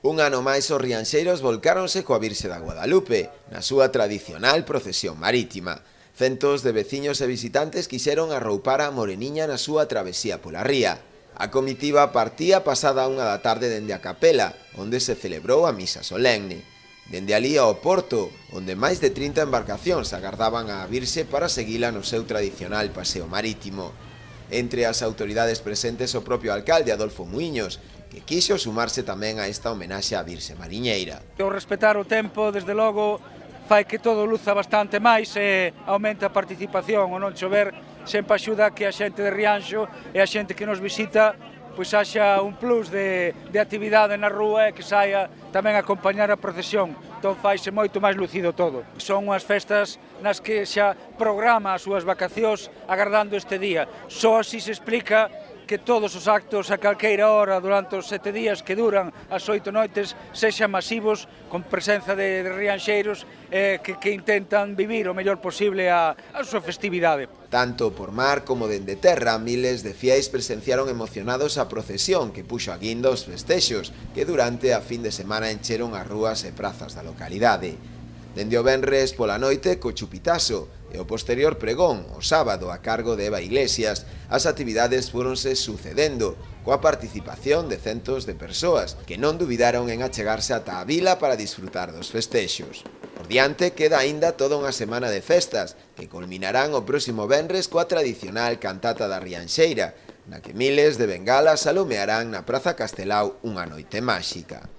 Un ano máis os rianxeiros volcáronse coa Virxe da Guadalupe, na súa tradicional procesión marítima. Centos de veciños e visitantes quixeron arroupar a moreniña na súa travesía pola ría. A comitiva partía pasada a 1 da tarde dende a capela, onde se celebrou a misa solemne. Dende alí ao porto, onde máis de 30 embarcacións agardaban á Virxe para seguila no seu tradicional paseo marítimo. Entre as autoridades presentes o propio alcalde Adolfo Muiños, que quixo sumarse tamén a esta homenaxe á Virxe Mariñeira. O respetar o tempo, desde logo, fai que todo luza bastante máis e aumenta a participación. O non chover sempre axuda a que a xente de Rianxo e a xente que nos visita pois haxa un plus de actividade na rúa e que saia tamén a acompañar a procesión. Entón faise moito máis lucido todo. Son unhas festas nas que xa programa as súas vacacións agardando este día. Só así se explica que todos os actos a calqueira hora durante os 7 días que duran as 8 noites sexan masivos, con presenza de rianxeiros que intentan vivir o mellor posible a súa festividade. Tanto por mar como dende terra, miles de fiéis presenciaron emocionados a procesión que puxo a guinda os festexos que durante a fin de semana encheron as rúas e prazas da localidade. Dende o venres pola noite co chupitazo e o posterior pregón o sábado a cargo de Eva Iglesias, as actividades fóronse sucedendo coa participación de centos de persoas que non dubidaron en achegarse ata a vila para disfrutar dos festexos. Por diante queda aínda toda unha semana de festas que culminarán o próximo venres coa tradicional cantata da Rianxeira, na que miles de bengalas alumearán na Praza Castelao unha noite máxica.